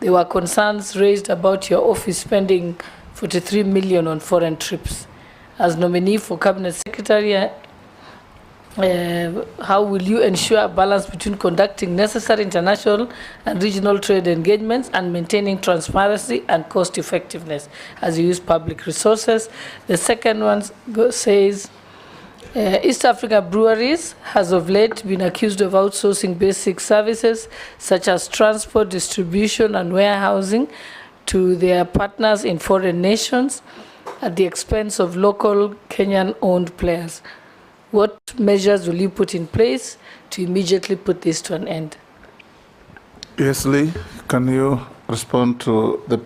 There were concerns raised about your office spending 43 million on foreign trips. As nominee for Cabinet Secretary, how will you ensure a balance between conducting necessary international and regional trade engagements and maintaining transparency and cost effectiveness as you use public resources? The second one says, East Africa Breweries has of late been accused of outsourcing basic services such as transport, distribution, and warehousing to their partners in foreign nations at the expense of local Kenyan-owned players. What measures will you put in place to immediately put this to an end? Yes, Lee, can you respond to the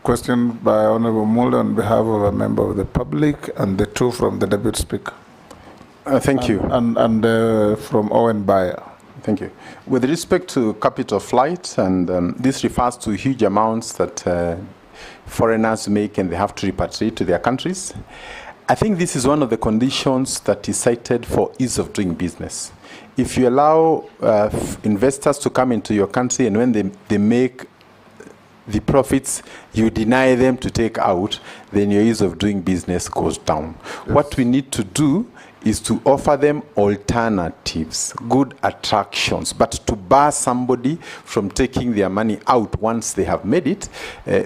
question by Honorable Mulder on behalf of a member of the public and the two from the Deputy Speaker? Thank you. And from Owen Bayer. Thank you. With respect to capital flight, and this refers to huge amounts that foreigners make and they have to repatriate to their countries. I think this is one of the conditions that is cited for ease of doing business. If you allow investors to come into your country and when they make the profits, you deny them to take out, then your ease of doing business goes down. Yes. What we need to do is to offer them alternatives, good attractions, but to bar somebody from taking their money out once they have made it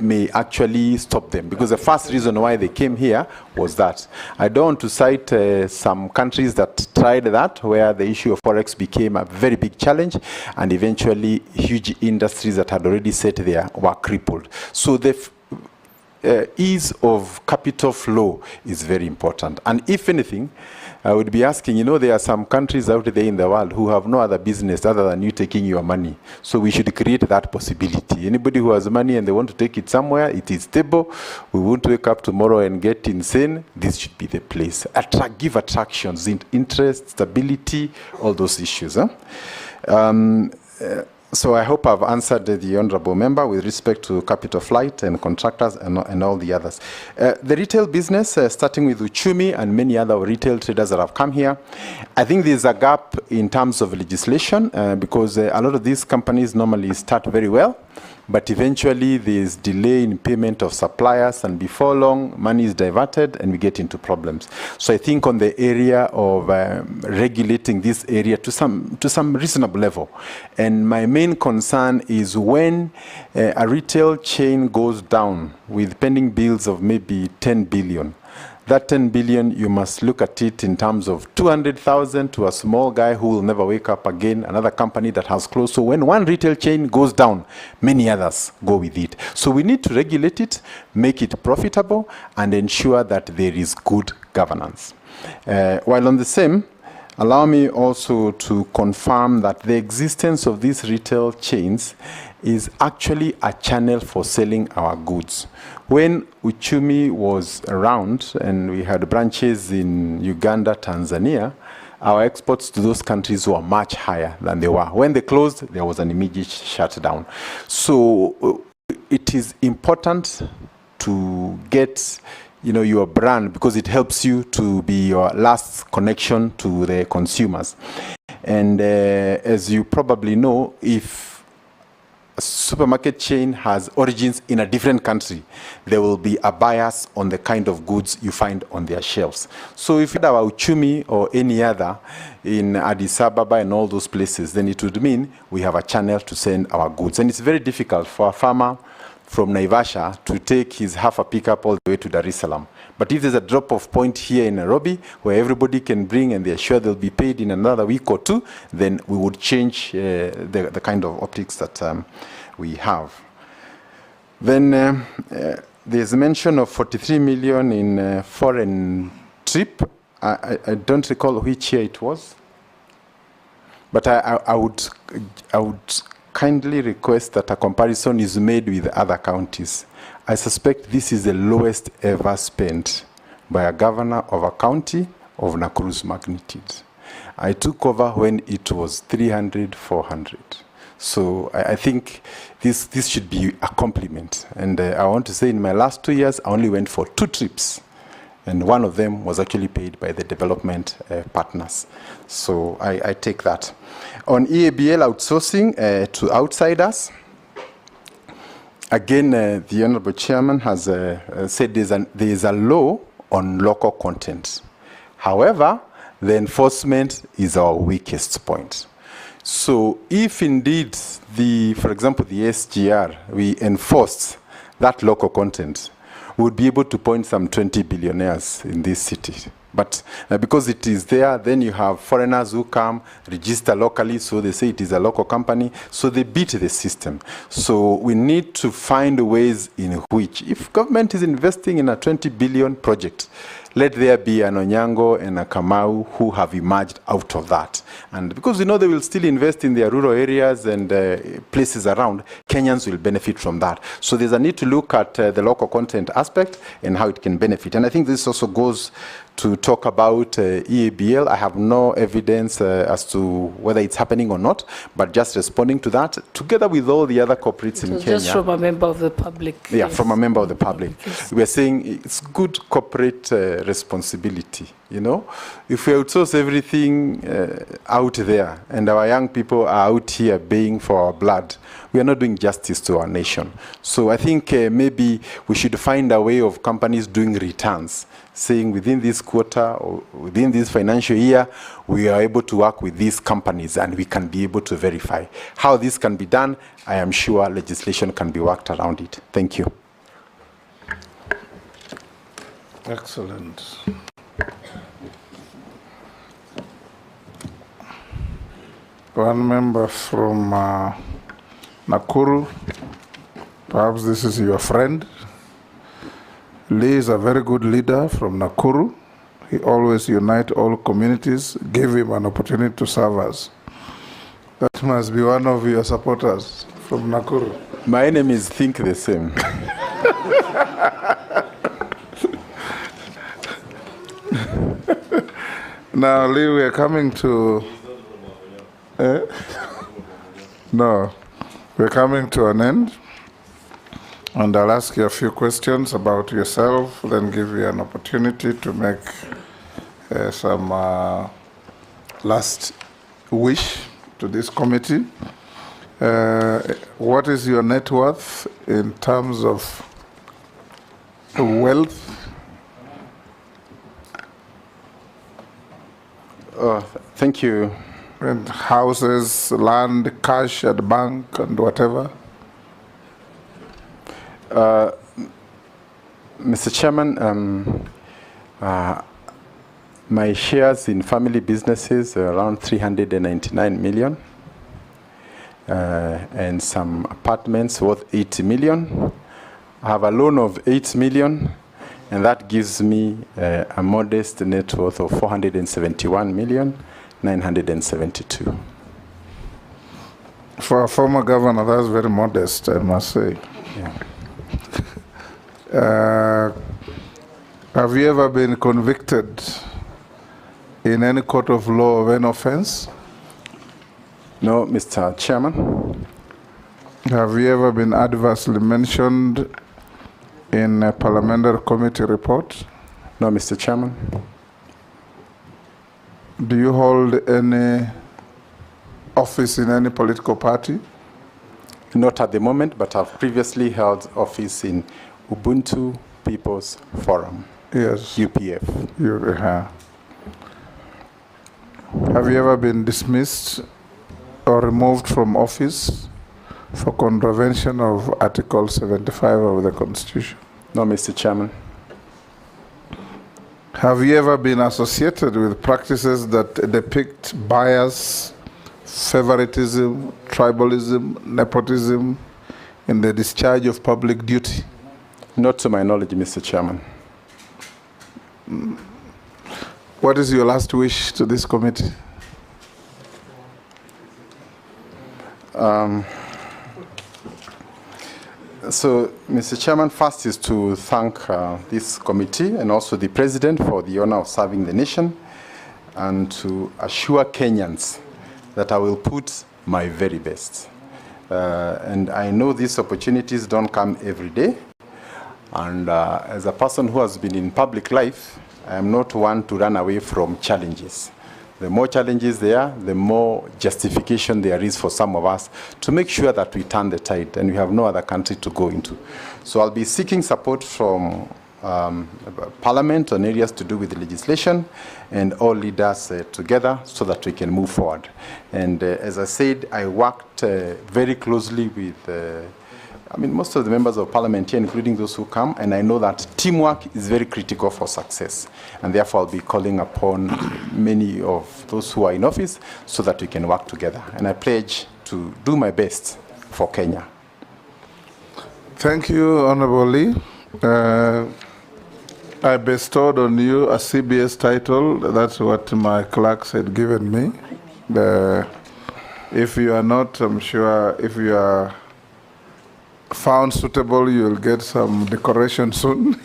may actually stop them. Because the first reason why they came here was that. I don't want to cite some countries that tried that, where the issue of forex became a very big challenge, and eventually huge industries that had already set there were crippled. So the ease of capital flow is very important. And if anything, I would be asking, you know, there are some countries out there in the world who have no other business other than you taking your money. So we should create that possibility. Anybody who has money and they want to take it somewhere, it is stable. We won't wake up tomorrow and get insane. This should be the place. Give attractions, interest, stability, all those issues. So I hope I've answered the honourable member with respect to capital flight and contractors and all the others. The retail business, starting with Uchumi and many other retail traders that have come here, I think there's a gap in terms of legislation because a lot of these companies normally start very well, but eventually there's delay in payment of suppliers, and before long money is diverted and we get into problems. So I think on the area of regulating this area to some reasonable level. And my main concern is when a retail chain goes down with pending bills of maybe 10 billion, that 10 billion, you must look at it in terms of 200,000 to a small guy who will never wake up again, another company that has closed. So when one retail chain goes down, many others go with it. So we need to regulate it, make it profitable, and ensure that there is good governance. While on the same, allow me also to confirm that the existence of these retail chains is actually a channel for selling our goods. When Uchumi was around and we had branches in Uganda, Tanzania, our exports to those countries were much higher than they were. When they closed, there was an immediate shutdown. So it is important to get your brand, because it helps you to be your last connection to the consumers. And as you probably know, if a supermarket chain has origins in a different country, there will be a bias on the kind of goods you find on their shelves. So if you had our Uchumi or any other in Addis Ababa and all those places, then it would mean we have a channel to send our goods. And it's very difficult for a farmer from Naivasha to take his half a pickup all the way to Dar es Salaam. But if there's a drop-off point here in Nairobi where everybody can bring and they're sure they'll be paid in another week or two, then we would change the kind of optics that we have. Then there's a mention of 43 million in foreign trip. I don't recall which year it was, but I would kindly request that a comparison is made with other counties. I suspect this is the lowest ever spent by a governor of a county of Nakuru's magnitude. I took over when it was 300, 400. So I think this should be a compliment. And I want to say in my last 2 years, I only went for 2 trips. And one of them was actually paid by the development partners. So I take that. On EABL outsourcing to outsiders, Again, the Honorable Chairman has said there is a law on local content. However, the enforcement is our weakest point. So if indeed, for example, the SGR, we enforced that local content, we would be able to point some 20 billionaires in this city. But because it is there, then you have foreigners who come, register locally, so they say it is a local company, so they beat the system. So we need to find ways in which, if government is investing in a 20 billion project, let there be an Onyango and a Kamau who have emerged out of that. And because we know they will still invest in their rural areas and places around, Kenyans will benefit from that. So there's a need to look at the local content aspect and how it can benefit. And I think this also goes to talk about EABL. I have no evidence as to whether it's happening or not, but just responding to that, together with all the other corporates in Kenya. Just from a member of the public. Yeah, from a member of the public. We are saying it's good corporate responsibility, you know. If we outsource everything out there and our young people are out here baying for our blood, we are not doing justice to our nation. So I think maybe we should find a way of companies doing returns, saying within this quarter or within this financial year, we are able to work with these companies and we can be able to verify. How this can be done, I am sure legislation can be worked around it. Thank you. Excellent. One member from Nakuru, perhaps this is your friend. Lee is a very good leader from Nakuru. He always unites all communities. Give him an opportunity to serve us. That must be one of your supporters from Nakuru. My enemies think the same. Now, Lee, we are coming to... No, we're coming to an end. And I'll ask you a few questions about yourself, then give you an opportunity to make some last wish to this committee. What is your net worth in terms of wealth? Thank you. And houses, land, cash at the bank, and whatever? Mr. Chairman, my shares in family businesses are around 399 million, and some apartments worth 80 million. I have a loan of 8 million, and that gives me a modest net worth of 471,972. For a former governor, that's very modest, I must say. Yeah. Have you ever been convicted in any court of law of any offense? No, Mr. Chairman. Have you ever been adversely mentioned in a parliamentary committee report? No, Mr. Chairman. Do you hold any office in any political party? Not at the moment, but I've previously held office in Ubuntu People's Forum. Yes. UPF. Have you ever been dismissed or removed from office for contravention of Article 75 of the Constitution? No, Mr. Chairman. Have you ever been associated with practices that depict bias, favoritism, tribalism, nepotism in the discharge of public duty? Not to my knowledge, Mr. Chairman. What is your last wish to this committee? So, Mr. Chairman, first is to thank this committee and also the President for the honor of serving the nation, and to assure Kenyans that I will put my very best. And I know these opportunities don't come every day. And as a person who has been in public life, I am not one to run away from challenges. The more challenges there are, the more justification there is for some of us to make sure that we turn the tide and we have no other country to go into. So I'll be seeking support from Parliament on areas to do with legislation and all leaders together so that we can move forward. And as I said, I worked very closely with most of the members of Parliament here, including those who come, and I know that teamwork is very critical for success. And therefore, I'll be calling upon many of those who are in office so that we can work together. And I pledge to do my best for Kenya. Thank you, Honorable Lee. I bestowed on you a CBS title. That's what my clerks had given me. If you are not, I'm sure, if you are found suitable, you'll get some decoration soon.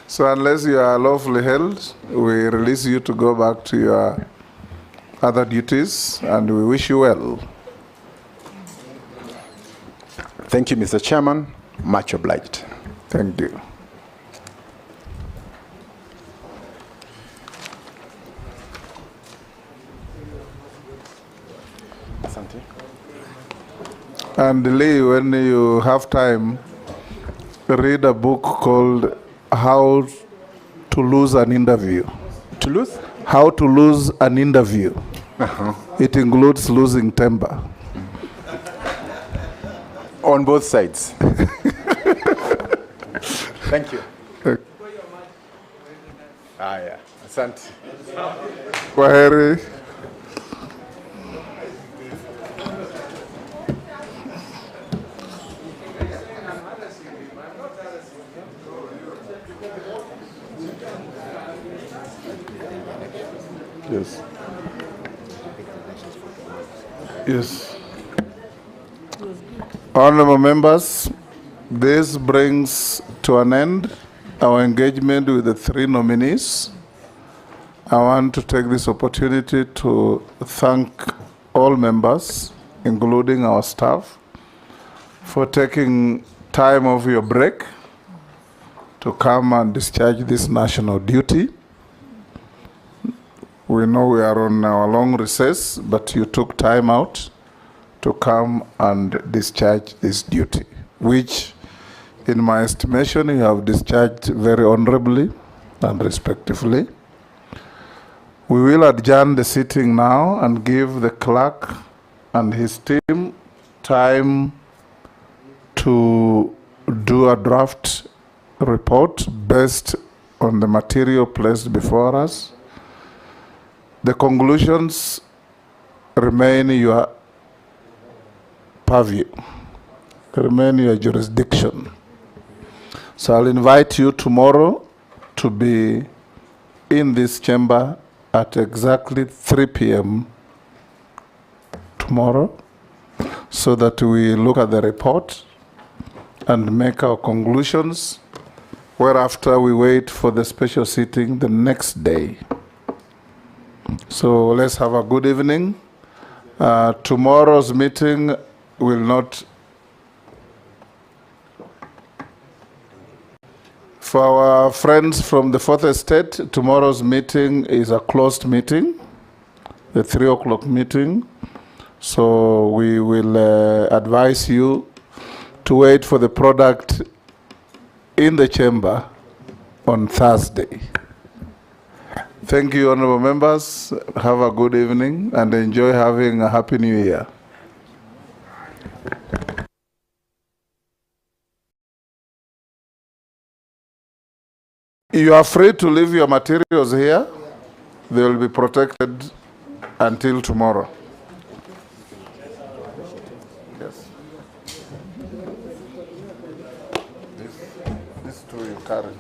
So unless you are lawfully held, we release you to go back to your other duties, and we wish you well. Thank you, Mr. Chairman. Much obliged. Thank you. Asante. And Lee, when you have time, read a book called How to Lose an Interview. To lose? How to Lose an Interview. It includes losing temper. On both sides. Thank you. Yeah. Asante. Kwaheri. Yes. Yes. Honorable members, this brings to an end our engagement with the three nominees. I want to take this opportunity to thank all members, including our staff, for taking time off your break to come and discharge this national duty. We know we are on our long recess, but you took time out to come and discharge this duty, which, in my estimation, you have discharged very honorably and respectfully. We will adjourn the sitting now and give the clerk and his team time to do a draft report based on the material placed before us. The conclusions remain your purview, remain your jurisdiction. So I'll invite you tomorrow to be in this chamber at exactly 3 p.m. tomorrow, so that we look at the report and make our conclusions, whereafter we wait for the special sitting the next day. So let's have a good evening. Tomorrow's meeting will not... For our friends from the Fourth Estate, tomorrow's meeting is a closed meeting, the 3 o'clock meeting. So we will advise you to wait for the product in the chamber on Thursday. Thank you, honorable members. Have a good evening and enjoy having a happy new year. You are free to leave your materials here. They will be protected until tomorrow. Yes. This two you carry.